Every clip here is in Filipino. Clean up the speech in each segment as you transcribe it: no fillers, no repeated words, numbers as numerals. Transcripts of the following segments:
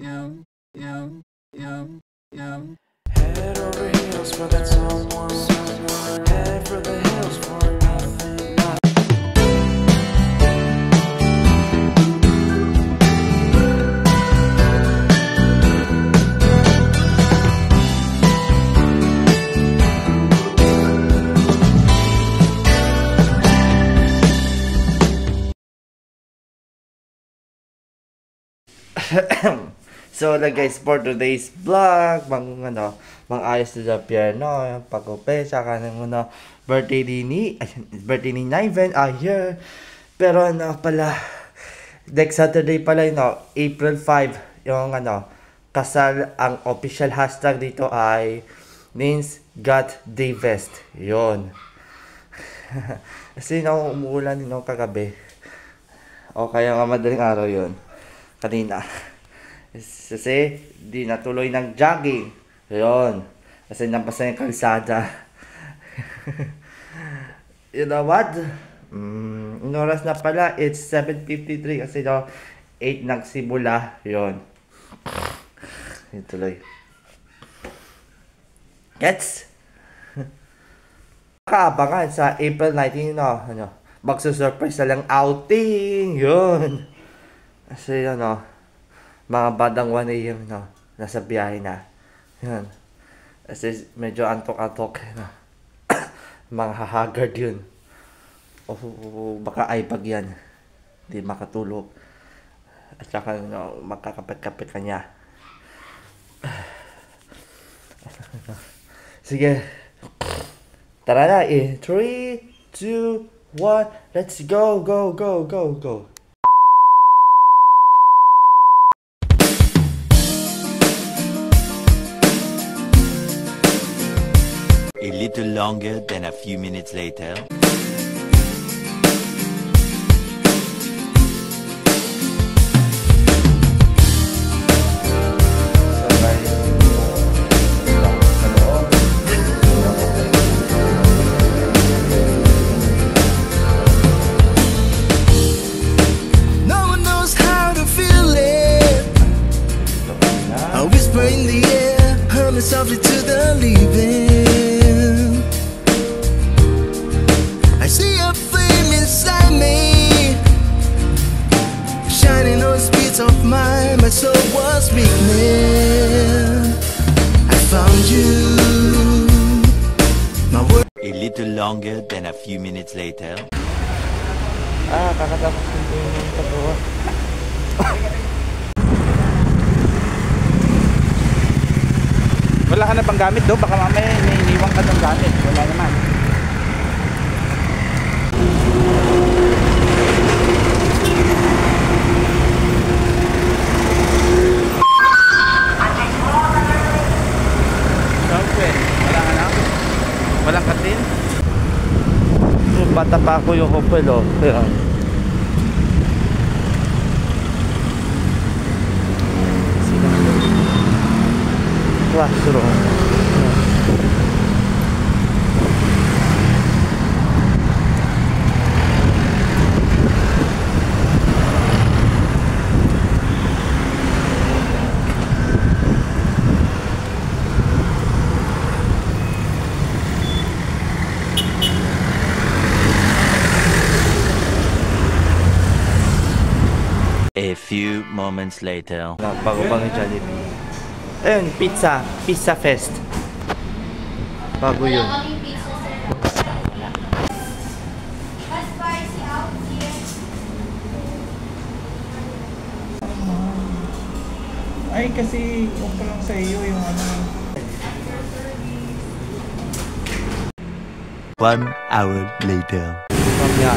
Head over heels for that someone. Head for the hills for nothing. So guys, for today's vlog, ayos na piano, pag-upe, saka ng birthday ni Niven, here. Pero pala, next Saturday pala April 5, yung kasal, ang official hashtag dito ay means God Davest. Yun. Kasi umuulan kagabi. O kaya nga madaling araw yun. Kanina. Kasi di natuloy ng jogging. Ayun. Kasi nabasa yung kalsada. You know what? Oras na pala. It's 7:53 kasi 8 nagsimula. Ayun. Tuloy. Gets? Kaabangan sa April 19, magsusurprise na lang outing. Yun. Kasi mga badang 1 AM nasa biyahe na. Yan. Kasi medyo antok-antok mga hahagard yun. O baka iPad yan. Hindi makatulog. At saka magkakapit-kapit ka niya. Sige. Tara na. 3, 2, 1. Let's go, go, go, go, go. A little longer than a few minutes later. No one knows how to feel it. A whisper in the air, humming softly to the leaving. Of mine, my soul was weakening. I found you, my word. A little longer than a few minutes later. Kakatapos yung paggawa. Wala ka na bang gamit do? Baka mamaya may iniwan ka ng gamit. Wala naman. Walang katin? Bata pa ako yung Opel, Ayan. Classroom. A few moments later. Bago pang Jollibee. Ayun, Pizza Fest. Bago yun. Ay, kasi yung pa lang sa iyo yung 1 hour later. Pamya.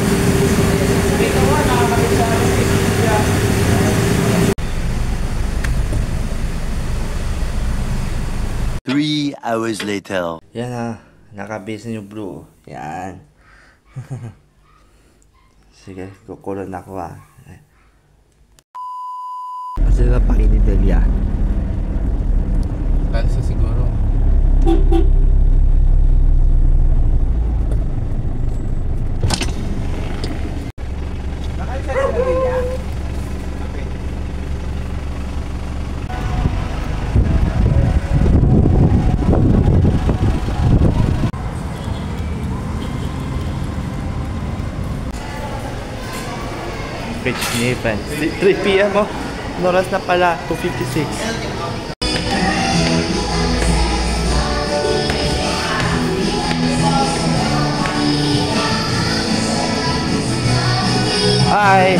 3 hours later. Yan nakabase yung blue. Yan. Sige, kukulon na ako Kasi na pakinid Delia. Kalsa siguro. Nakalsa na Delia? Okay. page ni friends. 3 PM oh. Oras na pala, 2:56. Hi!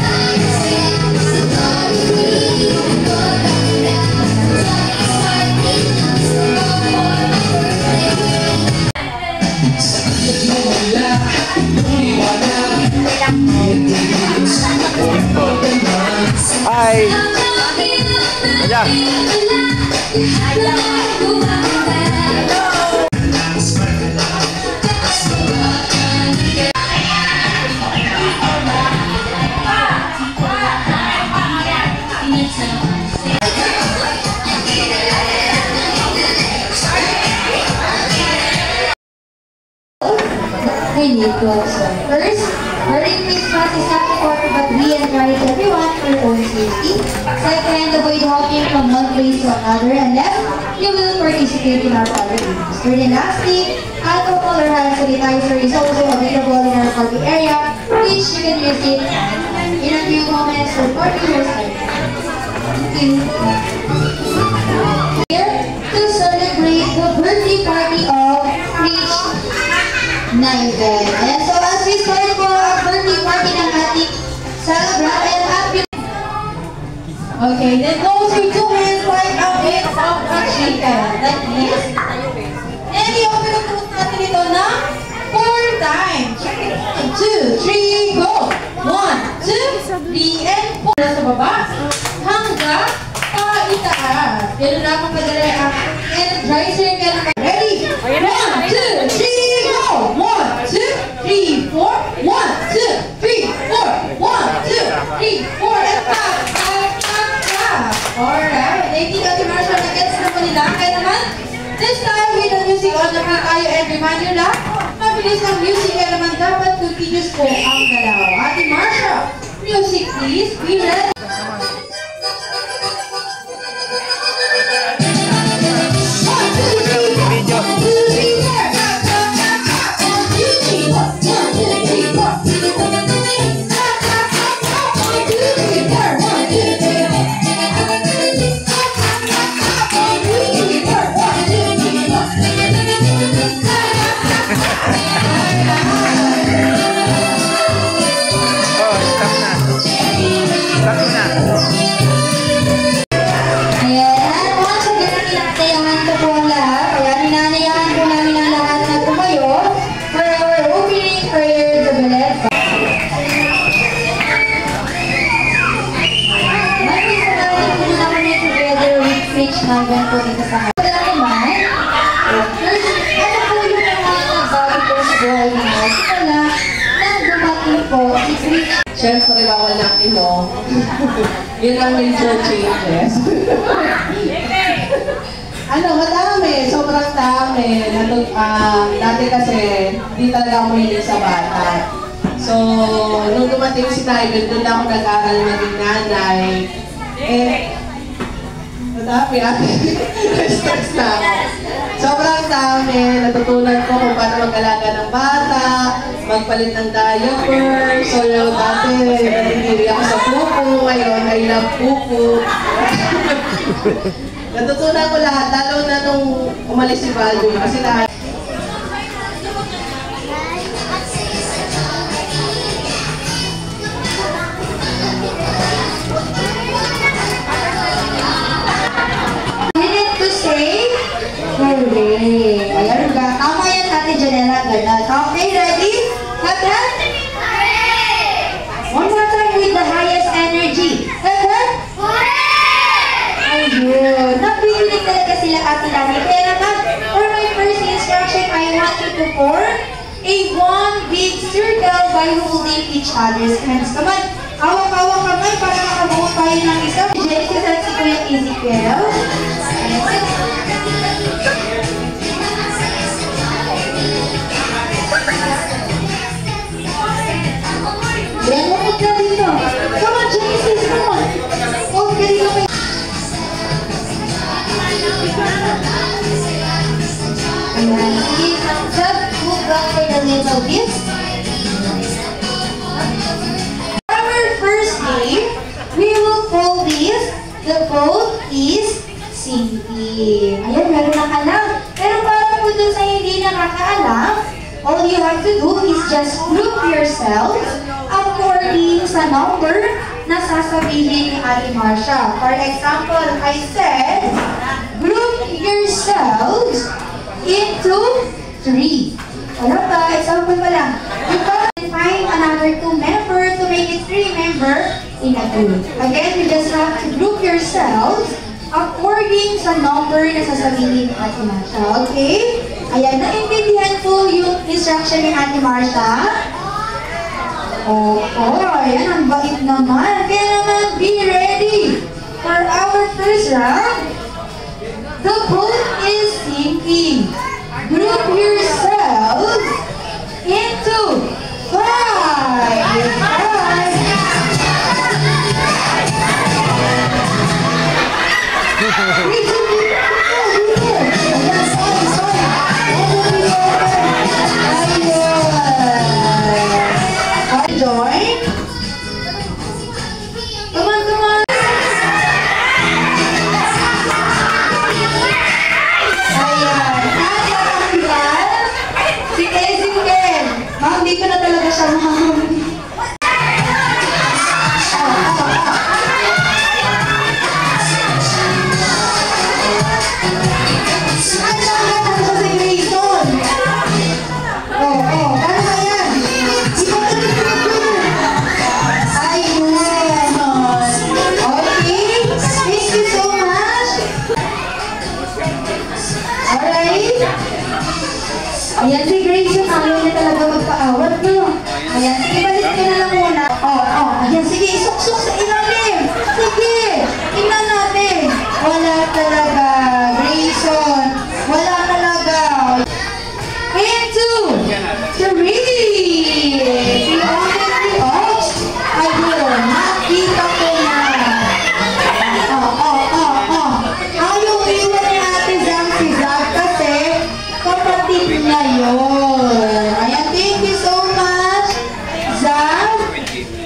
Hi! Ayan! We need to observe. First, Merry Christmas is not important, but we encourage everyone for their own safety. Second, avoid walking from one place to another, and last, you will participate in our public events. Third and lastly, alcohol or hand sanitizer is also available in our party area, which you can use it in a few moments for party host. Thank you. Here to celebrate the birthday party of Rich Naiven. And so as we start po ang birthday party ng ating celebrant and happy. Okay, then those who do it like a bit of a chicken. Like this. And i-open up natin ito na 4 times. 1, 2, 3, go! 1, 2, 3, and 4. Sa baba hanggang itaas. Ganun na akong madali ang energizer. Ready? 1, 2, 3, go! 1, 2, 3, 4. 1, 2, 3, 4. 1, 2, 3, 4. And tap, tap, tap, tap. Alright. Thank you, Ate Marsha. Nag-gets na po nila. Kaya naman, this time with the music on the beat tayo and remind nyo lang, mabilis ang music kaya naman dapat continuous po ang galaw. Ate Marsha, music please. Be ready. Naiven po dito sa mga. Wala naman. First, ano po yung mga nagbago po sa buhay niyo? Wala, nang dumating po, i-preach. Siyempre, bawal lang inom. Yun lang major changes. Madami. Sobrang dami. Dati kasi, hindi talaga ako mahilig sa bata. So, nung dumating si Naiven, doon ako nag-aral maging nanay. Madami stress na ako. Sobrang dami. Natutunan ko kung paano mag-alaga ng bata, magpalit ng diaper. So, dati, nanginiri ako sa pupo. Ngayon, I love pupo. Natutunan ko lahat, lalo na nung umalis si Valdo. Kasi lahat. Hooray! Ayan ka. Tama yan, Ate Janela. Ganun. Okay, ready? Hatan? One more time with the highest energy. Hatan? Ayun. Napipinig talaga sila, Ate Lani. Kaya naman, for my first instruction, I want you to form a one big circle by holding each other's hands. Come on. Hawak-hawak kamay para makabuo tayo ng isa. Genesis at si Kuya Ezekiel. Ayan, lumot na dito. Come on, Genesis, come on. Huwag ka dito kayo. Ayan, sige, thumbs up. Move back for the little bit. Our first day is sinking. Ayan, meron na alam. Pero para po dun sa hindi nakakaalam, all you have to do is just group yourselves according sa number na sasabihin ni Ate Marcia. For example, I said, group yourselves into 3. Wala pa, example pa lang. You can find another 2 members to make it 3 members in a group. Again, you just have to group yourselves according sa number na sasabihin ni Ate Marcia. Okay? Ayan, naintindihan po yung instruction ni Ate Marcia. Ayan, ang bait naman. Kaya naman, be ready for our first round. The boat is sinking. Group yourselves into 5. Join. Come on, come on. Ma'am, dito na talaga siya, ma'am. Ayan, si Grace yung ayaw niya talaga magpaawat, no? Ayan, sige, balik ka na lang muna. Ayan, sige, isuksok sa ilalim. Sige, tingnan natin. Wala talaga, Grayson. Wala talaga. Into 3. Si Only Ox. Ayun, nakita ko na. Ayaw iwan ni Ate Zam si Zab kasi kapatid niya yun. Ayan, thank you so much, Zab.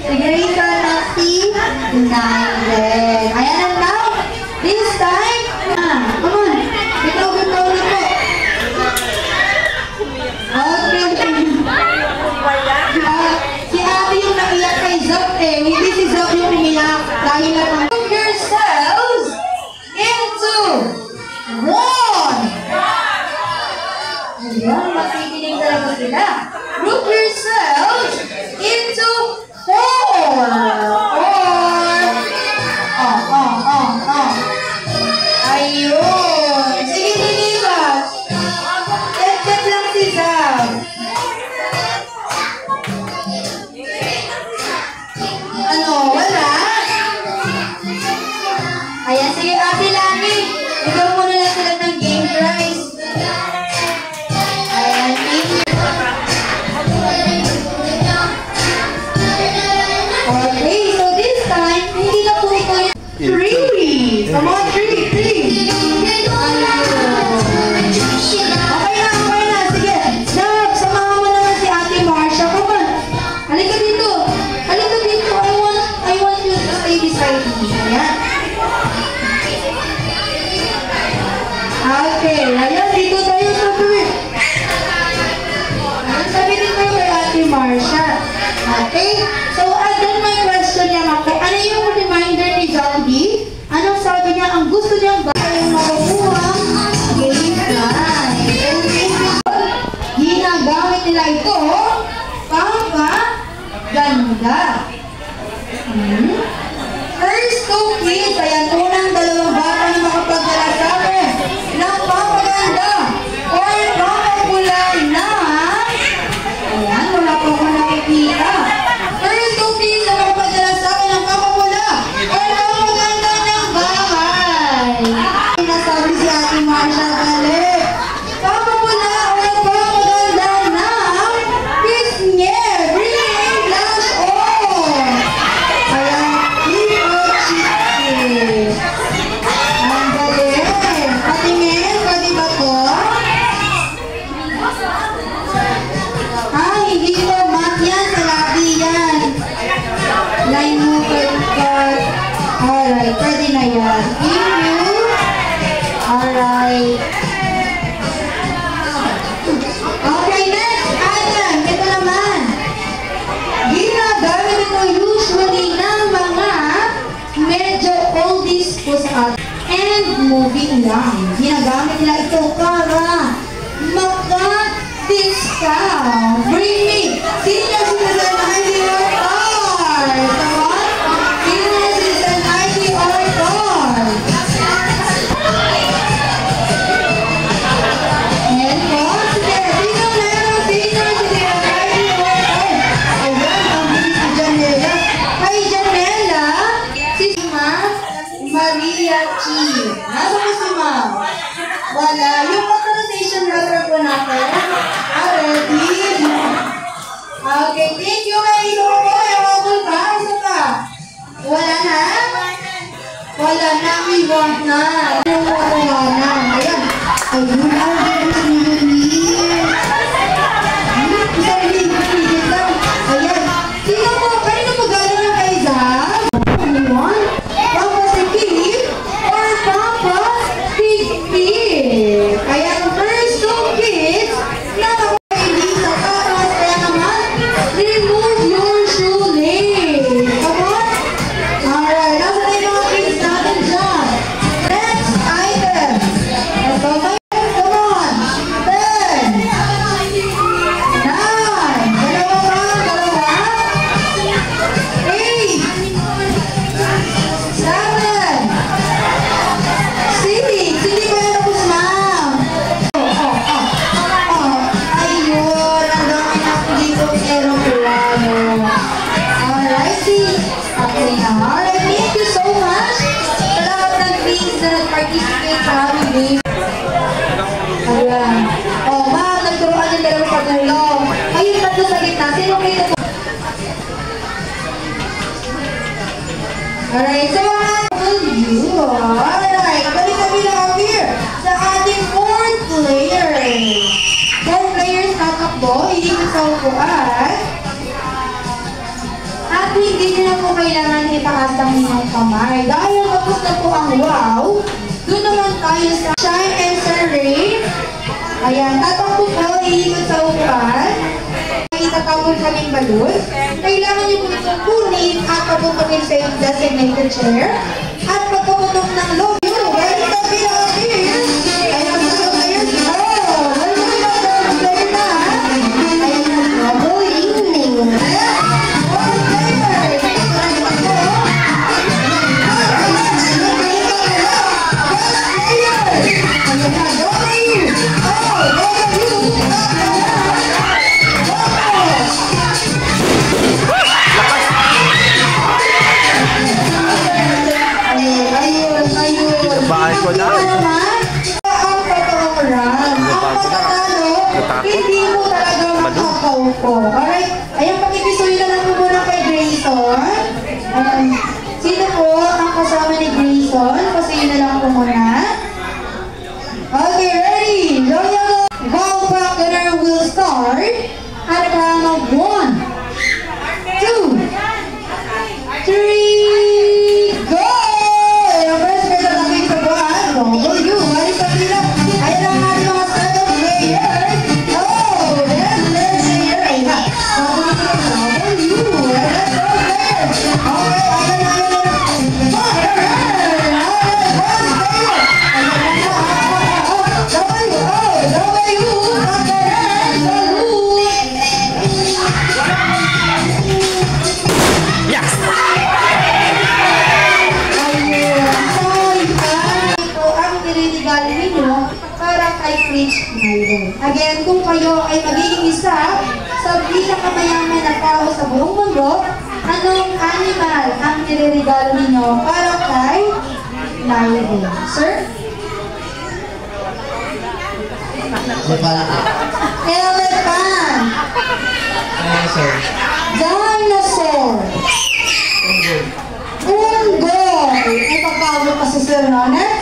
Sigarita na si Naiden. Ayan, and now, this time, come on, bitaw na po. Okay. Si Ate yung naiyak kay Zab hindi si Zab yung umiyak. Dahil na pag yourselves into 1. Ayan, makikinig talaga sila. Group yourselves into 4. Ayun. Sige, sige ba? Check lang si Zab. Ano, wala? Ayan, sige, Ate Lani. Ikaw muna lang sila ng game prize. Okay, so this time, hindi na po ito yung 3. Come on, 3. Okay na. Sige. Zab, samahan mo naman si Ate Marcia. Come on. Halika dito. I want you to stay beside me. Ayan. Okay. Ayan, dito tayo sa tuwid. Ayan, sabi dito kay Ate Marcia. Okay? So, again, my question niya, Mako. Ano yung reminder ni Zombie? Anong sabi niya? Ang gusto niyang ba yung makukuha? Game prize. Ginagamit nila ito ganda. First 2 kids, ayan, unang 2 bata na makapagdala sa akin ng papaganda or papakulay na, ayan, wala pa ako nakikita. First 2 kids na makapagdala sa akin ng papapula or papaganda ng bahay. Nasabi si Ate Marcia, balik. Papapula or papaganda ng pisnye. Bring flash on. Ayan, ang galing. Patingin, pwede ba to? Hindi po, mat yan, sa labi yan. Line mo, pwede. Alright, pwede na yan. and moving line. Ginagamit nila ito para maka-discount. Bring me senior citizen ID or card. Come on. Senior citizen ID or card. And consider, sino meron senior citizen ID or card? Ayan, ang bilis si Janela. Kay Janela, si Ma'am Maria Chi. Nasa ko si Ma'am? Wala. Yung authorization letter po natin. Ready? Okay, thank you. May ito po. Ewan ka. Isa pa. Wala na? Wala na. Iwan na. Wala na. Ayan. Ayun. Ayun. Isang libre lang. Ayan. Sino po? Kanino po galing yung kay Zab? Anyone? Papa si Kip? Or Papa Big Pig? Kaya ang first two kids na hindi sa taas. Kaya naman, remove your shoelace. Come on. Alright. Nasa na yung mga kids natin dyan. Next item. Let's go. Come on. 10. 9. Dalawa pa. Dalawa. 8. 7. 6. Hindi ko yan tapos, ma'am. Ayun. Ang dami na ako dito aeroplano. Alright, sis. Okay na. Alright, thank you so much. Salamat ng kids na nag-participate sa aming game. Ayan. Ma'am, nagturuan yung dalawang patulong. Ayun, tatlo sa gitna. Sino kayo ito? Alright, so alright, balik kami na kami sa ating 4th player. 4 players tatakbo, iikot sa upuan. At hindi nyo na po kailangan itaas ang inyong kamay. Dahil tapos na po ang wow, doon naman tayo sa shine and serenade. Ayan, tatakbo po, iikot sa upuan. Itatawag kaming balon. Kailangan nyo po itong kunin at paputokin sa yung designated chair. At pagkaputok ng logo, ready to be on here. Ayan, mga players, go! Ready to be on here na. Ayan, double evening. One player. Bahay ko na. Ang totoong run. Ang patalo, hindi mo talaga makakaupo. Alright? Ayan, pakipisuyo na lang po muna kay Grayson. Ayan. Sino po ang kasama ni Grayson? Pasuyo na lang po muna. Okay, ready? Loyal ball partner will start at a count of 1, 2, 3, go! Yung first person na kayo sa buwan, double you. Balik sa pila. Ayan ang ating mga startup players. Oh, let's player. Ayan na. Double you. Let's go players. Okay, ayan na. Again, kung kayo ay magiging isa sa pinakamayaman na tao sa buong mundo, anong animal ang nire-regalo ninyo para kay Naiden? Sir? Elephant. Dinosaur. Unggoy. Ay, pagkabot pa si Sir Ronet?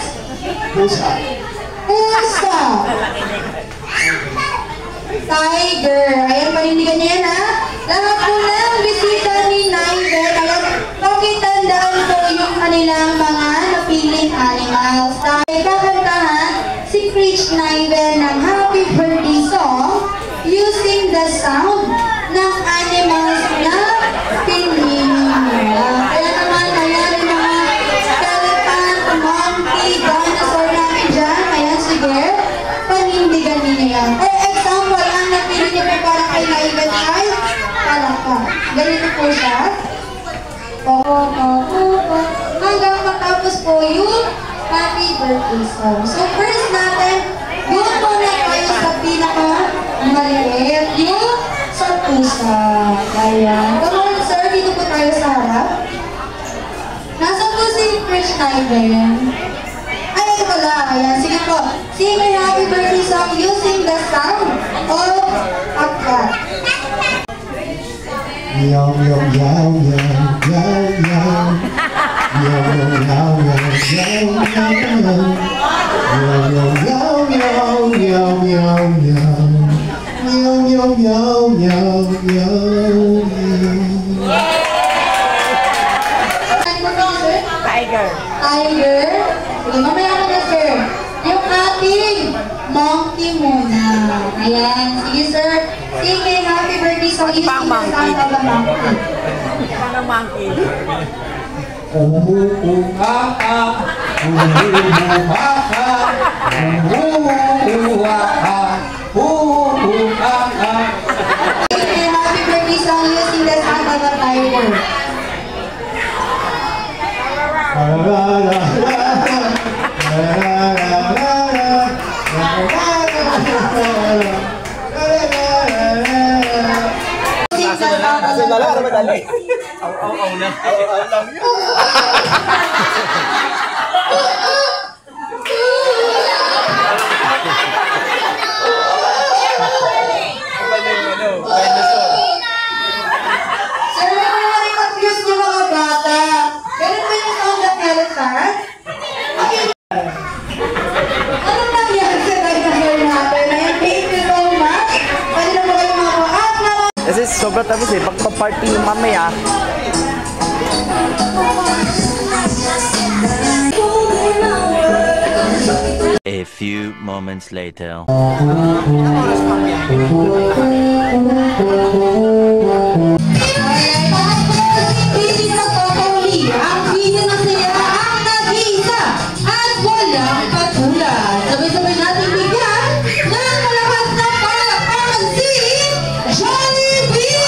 Pusa. Tiger. Ayan, panindigan niya yan, ha? Lahat po ng bisita ni Naiden. Ayan, pakitandaan po yung kanilang mga napiling animals. Dahil kakantahan si Preach Naiden ng Happy Birthday song using the sound ng animals na pinili nila. Kaya naman, ayan yung mga skeleton, monkey, dinosaur, po siya. Hanggang matapos po yung happy birthday song. So first natin, doon muna tayo sa pinaka-maliit, yung sa pusa. Ayan. Come on, sir, dito po tayo sa harap. Nasaan po si Chris Schneider? Ay, ito pala. Ayan, sige po. Sing a happy birthday song using the sound of a cat. Meow, meow, meow, meow, meow, meow. Meow, meow, meow, meow, meow, meow. Meow, meow, meow, meow, meow, meow. Meow, meow, meow, meow, meow, meow. Tiger. Tiger? Sige, mamaya ka na, sir. Yung ating monkey muna. Ayan. Sige, sir. Sing a happy birthday song using the sound of a monkey. Parang monkey. Sing a happy birthday song using the sound of a tiger. Sir, may confused yung mga bata. Ganun ba yung sound ng elephant? Anong nangyari sa dinosaur natin? Ayan, thank you so much. Pwede na po kayo mga po-up na. Kasi sobrang tamis eh. Pagpa-party yung mamaya. A few moments later. Busy sa totally. Ang busy na sila ang nag-iisa at walang katulad. Sabay-sabay natin bigyan ng malakas na palakpakan si Jollibee!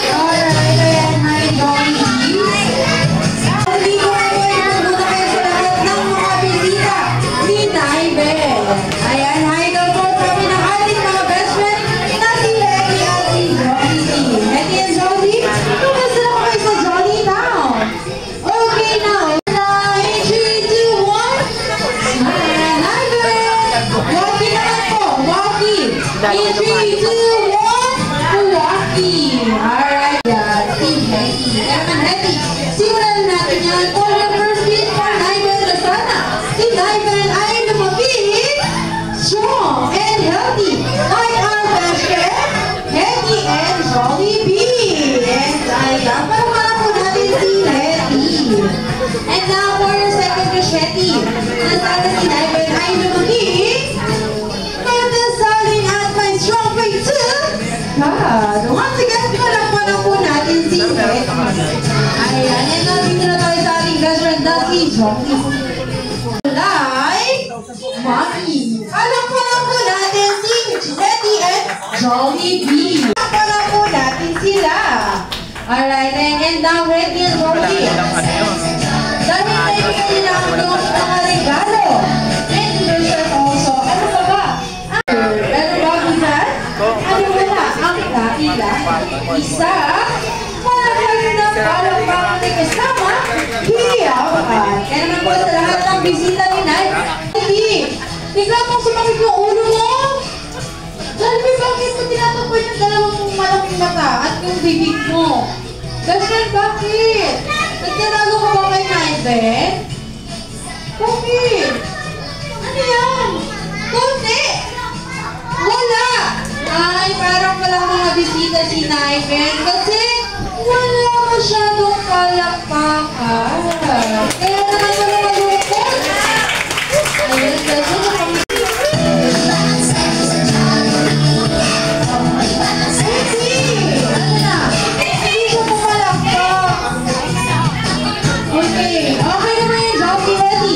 Alright, ayan, hi Jollibee. Hindi ko muna kayo sa lahat ng mga bisita ni Naibel. Ayan, hi daw po kami ng ating mga best friend na si Letty at si Jollibee. Letty and Jollibee, kumusta na kayo sa Jolly Town? Okay now. 9, 3, 2, 1. Naibel! Walkie naman po, walkie. In 3, 2, 1, walkie. Alright, yeah, si Hetty. Kaya naman Hetty, simulan natin yan. For the first beat for Naibel na sana. Si Naibel ay lumapit, strong and healthy. Like our best friend, Hetty and Jollibee. And ayan, parang po natin si Hetty. And now for your second crush, Hetty. Na sana si Naibel ay lumapit, pagkasalin at may strong faith to God. Once again, palakpakan po natin si Hetty. Ayan, and nandito na tayo sa ating best friend na si Jollibee. Like, Mommy. Palakpakan po natin si Hetty and Jollibee. Palakpakan po natin sila. Alright, and now Hetty and Jollibee. Dahil naibigay nila ang iyong mga regalo. And yourself also. Ano pa ba? Pero bago dyan, ano wala ang dahilan? Isa, palakpakan na palakpakan ay kasama, hiyawan. Kaya naman po sa lahat ng bisita ni Nay. Hindi, bigla mong sumakit yung ulo mo. Dahil bakit mo tinatapoy yung dalawang malaking mata at yung bibig mo? Ganyan, bakit? Nagtirago ka ba kay Naibel? Bakit? Ano yan? Kunti! Wala! Ay, parang walang mga bisita si Naibel kasi wala masyadong palakpakan. Kaya naman wala malungkot. Ayun, kasi Okay naman yung Jollibee, Hetty.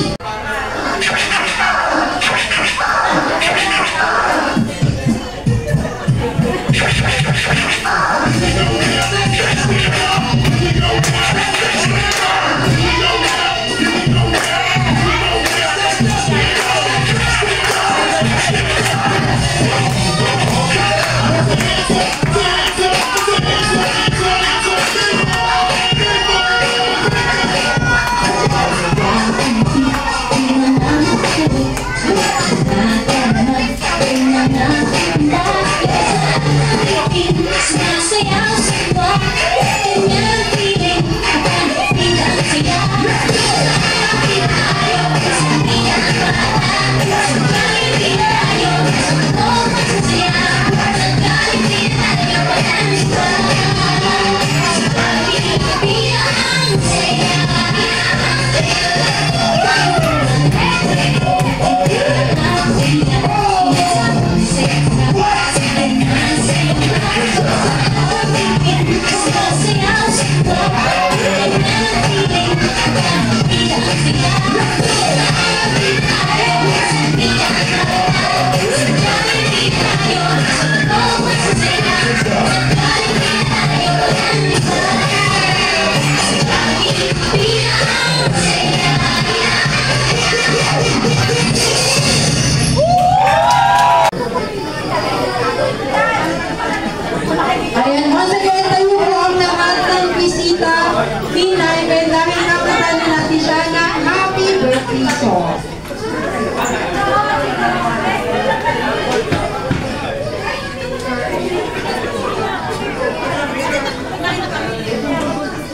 Ayan, once again, tayo po ang lahat ng bisita ni Naiven dahil nakatalo natin siya ng happy birthday song.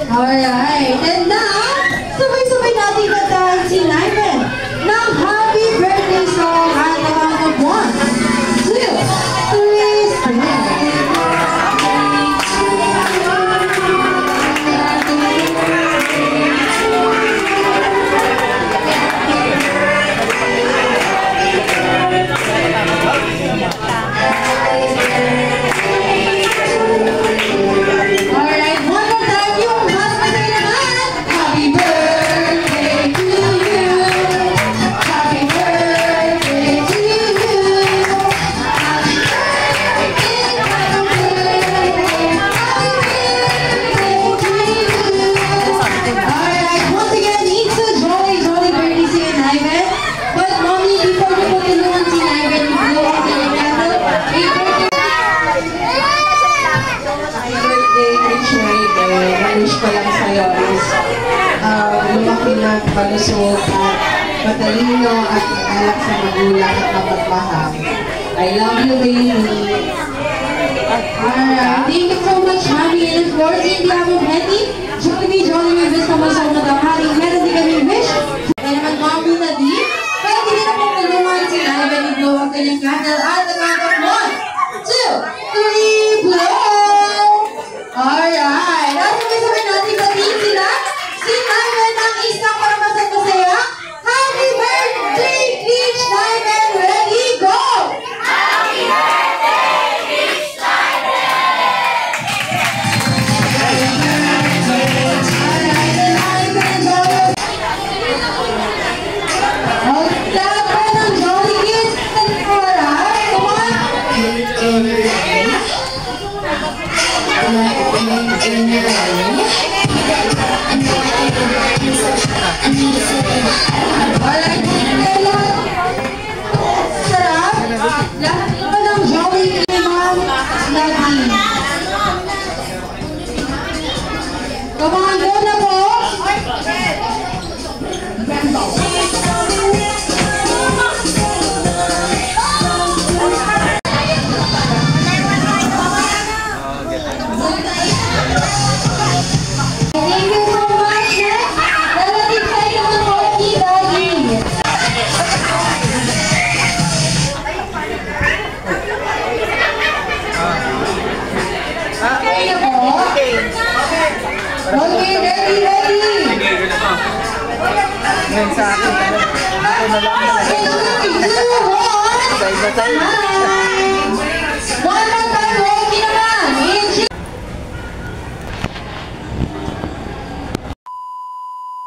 Alright, and now, sabay-sabay natin kantahan si Naiven ng happy birthday song at the count of 1, 2, 3, 4. Alright, one more time yung mas masaya naman. Happy birthday to you. Happy birthday to you. Happy birthday, happy birthday, happy birthday to you. Alright, once again, it's a jolly birthday si Naiven. But mommy, before we po tulungan si Naiven, blow out the candle. Rich Naiven, wish ko lang sa'yo is lumaki ng palusog at matalino at alak sa magulang at mapagmahal. I love you, baby. Alright, thank you so much, Mami. And of course, in behalf of Hetty, Jollibee wish ko masama daw haring meron din kami wish. Kaya naman Mami na din, kaya hindi na pong tulungan si Naiven i-blow ang kanyang candle at the count of 1, 2, 3, blow! Alright, at sabay-sabay natin batiin sila. Si Naiven ang isang para masaya. Happy birthday, Peach Naiven! Ready, go! Happy birthday, Peach Naiven! Happy birthday, Naiven! Magdapan ng Jolly Kids and Cora. Come on! Alright, sarap. Lahat naman ng Jolly kay Ma'am Lagi. Come on, go na po. Thank you so much. Next, relative sa'yo naman po si Daddy. Okay na po? Okay, ready. Ngayon sa akin, ako na lang. 3, 2, 1. One more time, okay naman.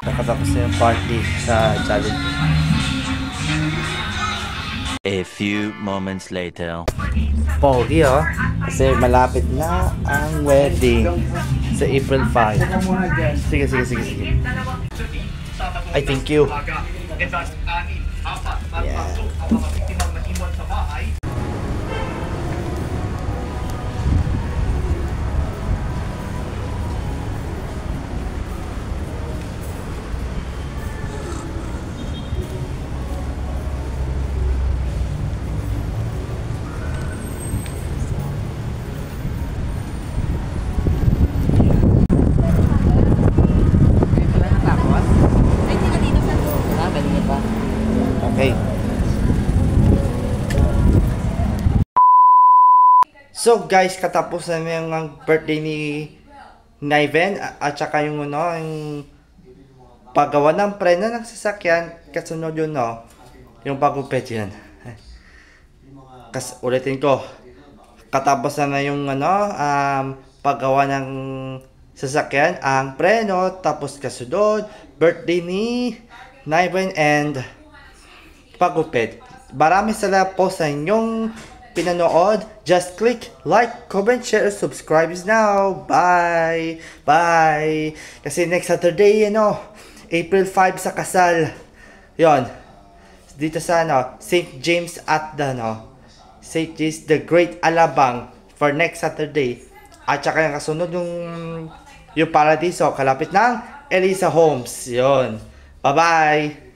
Nakatapos na yung party sa challenge. A few moments later. Pogi oh. Kasi malapit na ang wedding sa April 5. Sige. I thank you. Yeah. So guys, katapusan na yung birthday ni Naiven at saka yung yung paggawa ng preno ng sasakyan. Kasunod yun yung pagupit yun. Ulitin ko, katapusan na yung paggawa ng sasakyan, ang preno, tapos kasunod birthday ni Naiven and pagupit. Maraming salamat po sa inyong pinanood. Just click like, comment, share, subscribe now. Bye! Bye! Kasi next Saturday, April 5 sa kasal. Yon. Dito sa St. James at St. James the Great Alabang for next Saturday. At saka yung kasunod yung Paradiso, kalapit ng Elisa Homes. Yon. Bye-bye!